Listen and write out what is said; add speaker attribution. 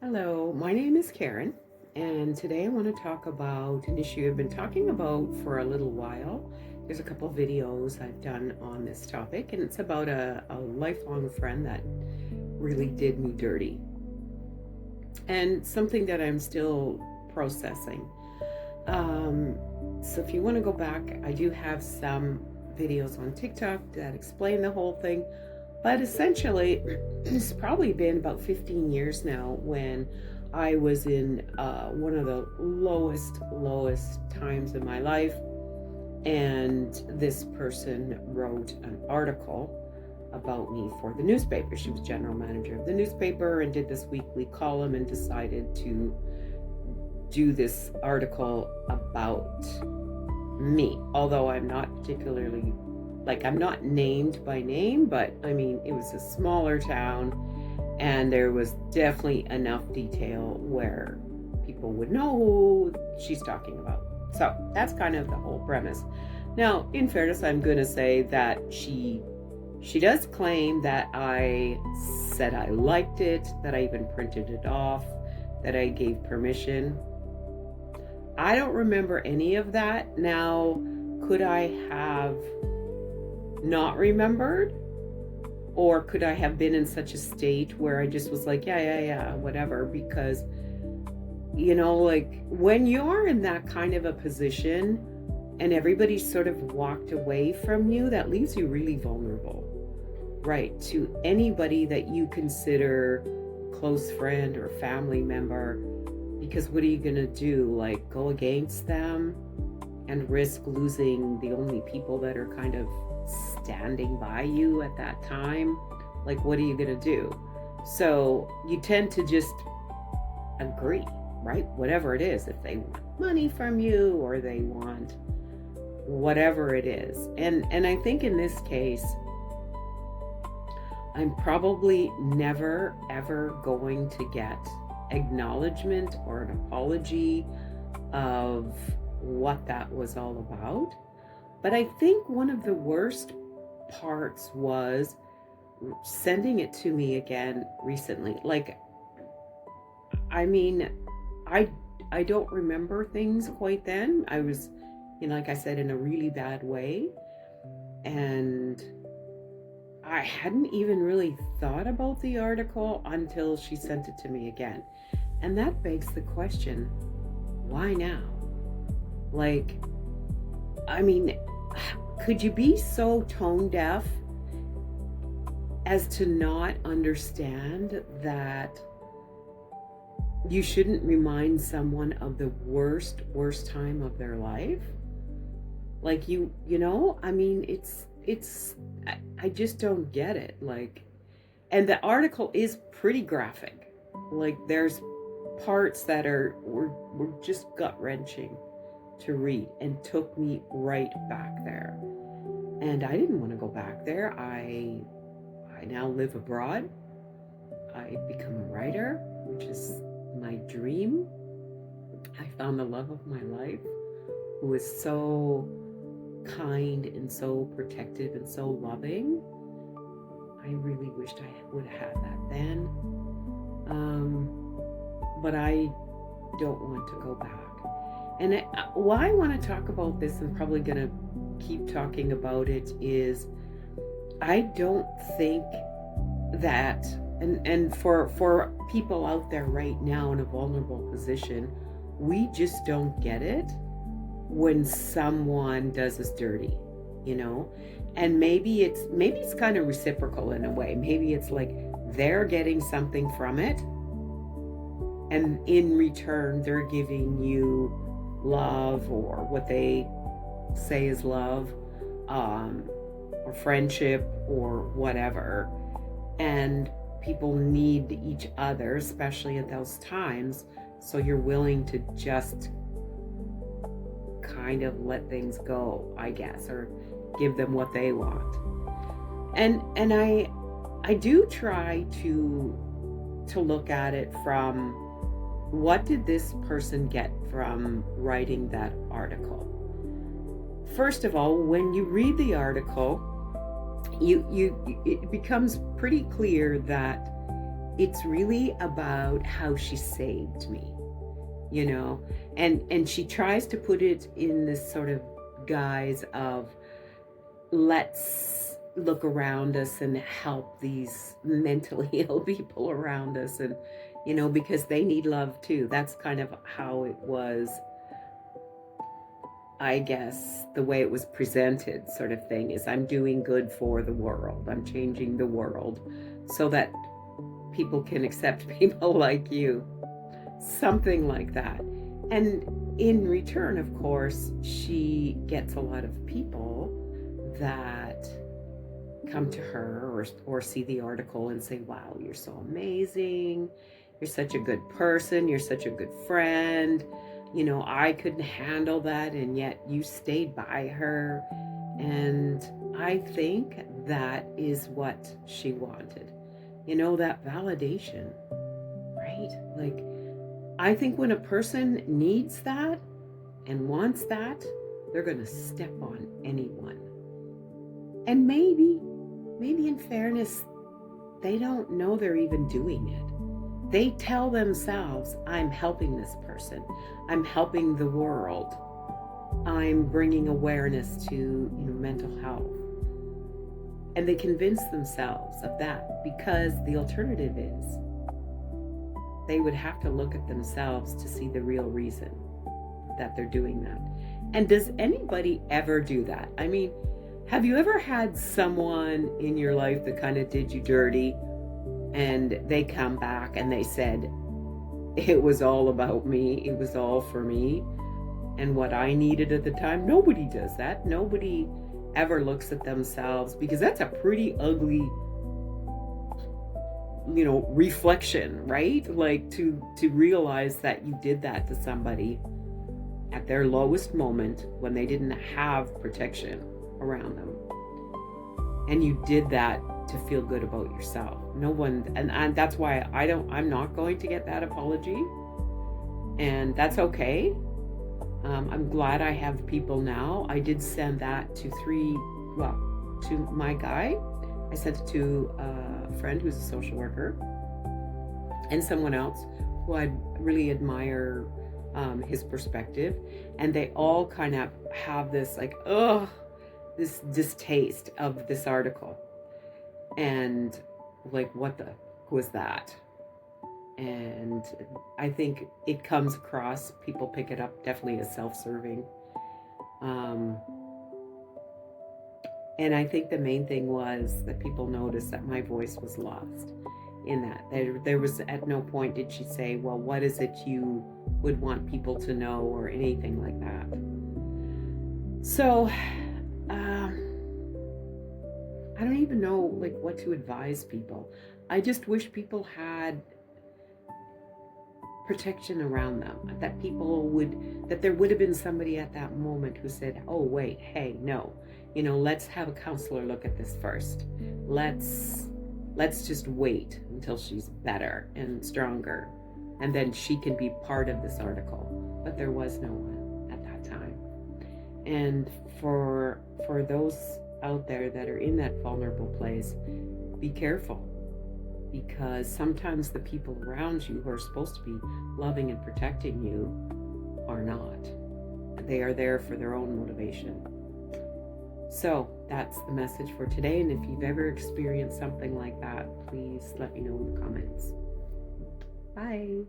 Speaker 1: Hello, my name is Karen, and today I want to talk about an issue I've been talking about for a little while. There's a couple videos I've done on this topic, and it's about a lifelong friend that really did me dirty, and something that I'm still processing. So if you want to go back, I do have some videos on TikTok that explain the whole thing. But essentially, it's probably been about 15 years now when I was in one of the lowest times in my life. And this person wrote an article about me for the newspaper. She was general manager of the newspaper and did this weekly column and decided to do this article about me. Although I'm not particularly I'm not named by name, but I mean, it was a smaller town and there was definitely enough detail where people would know who she's talking about. So that's kind of the whole premise. Now, in fairness, I'm going to say that she does claim that I said I liked it, that I even printed it off, that I gave permission. I don't remember any of that. Now, could I have not remembered, or could I have been in such a state where I just was like, yeah, whatever? Because when you're in that kind of a position and everybody sort of walked away from you, that leaves you really vulnerable, right, to anybody that you consider close friend or family member. Because what are you gonna do, like go against them and risk losing the only people that are kind of standing by you at that time? Like, what are you gonna do? So you tend to just agree, right? Whatever it is, if they want money from you or they want whatever it is. And I think in this case, I'm probably never ever going to get acknowledgement or an apology of what that was all about. But I think one of the worst parts was sending it to me again recently. I don't remember things quite then. I was, like I said, in a really bad way. And I hadn't even really thought about the article until she sent it to me again. And that begs the question, why now? Could you be so tone deaf as to not understand that you shouldn't remind someone of the worst time of their life? I just don't get it. And the article is pretty graphic. There's parts that were just gut-wrenching to read and took me right back there. And I didn't want to go back there. I now live abroad. I've become a writer, which is my dream. I found the love of my life, who is so kind and so protective and so loving. I really wished I would have had that then. But I don't want to go back. And why I want to talk about this, and probably going to keep talking about it, is I don't think that, and for people out there right now in a vulnerable position, we just don't get it when someone does us dirty, and maybe it's kind of reciprocal in a way. Maybe it's like they're getting something from it, and in return they're giving you love, or what they say is love, or friendship, or whatever. And people need each other, especially at those times, so you're willing to just kind of let things go, I guess, or give them what they want. And I do try to look at it from, what did this person get from writing that article? First of all, when you read the article, it becomes pretty clear that it's really about how she saved me, you know, and she tries to put it in this sort of guise of, let's look around us and help these mentally ill people around us, and because they need love too. That's kind of how it was, I guess, the way it was presented, sort of thing, is I'm doing good for the world, I'm changing the world so that people can accept people like you, something like that. And in return, of course, she gets a lot of people that come to her or see the article and say, wow, you're so amazing, you're such a good person, you're such a good friend, I couldn't handle that, and yet you stayed by her. And I think that is what she wanted, that validation, right? Like, I think when a person needs that and wants that, they're going to step on anyone. And maybe in fairness, they don't know they're even doing it. They tell themselves, I'm helping this person, I'm helping the world, I'm bringing awareness to mental health. And they convince themselves of that, because the alternative is they would have to look at themselves to see the real reason that they're doing that. And does anybody ever do that? I mean, have you ever had someone in your life that kind of did you dirty, and they come back and they said, it was all about me, it was all for me and what I needed at the time? Nobody does that. Nobody ever looks at themselves, because that's a pretty ugly reflection, right? Like to realize that you did that to somebody at their lowest moment when they didn't have protection around them, and you did that to feel good about yourself. No one, and that's why I'm not going to get that apology, and that's okay. I'm glad I have people now. I did send that to to my guy. I sent it to a friend who's a social worker, and someone else who I really admire his perspective. And they all kind of have this like, this distaste of this article. And like, what the was that? And I think it comes across, people pick it up definitely as self-serving. And I think the main thing was that people noticed that my voice was lost in that. There was at no point did she say, well, what is it you would want people to know, or anything like that. So, I don't even know like what to advise people. I just wish people had protection around them, that there would have been somebody at that moment who said, oh wait, hey, no, let's have a counselor look at this first. Let's just wait until she's better and stronger, and then she can be part of this article. But there was no one at that time. And for those out there that are in that vulnerable place, be careful, because sometimes the people around you who are supposed to be loving and protecting you are not. They are there for their own motivation. So that's the message for today. And if you've ever experienced something like that, please let me know in the comments. Bye.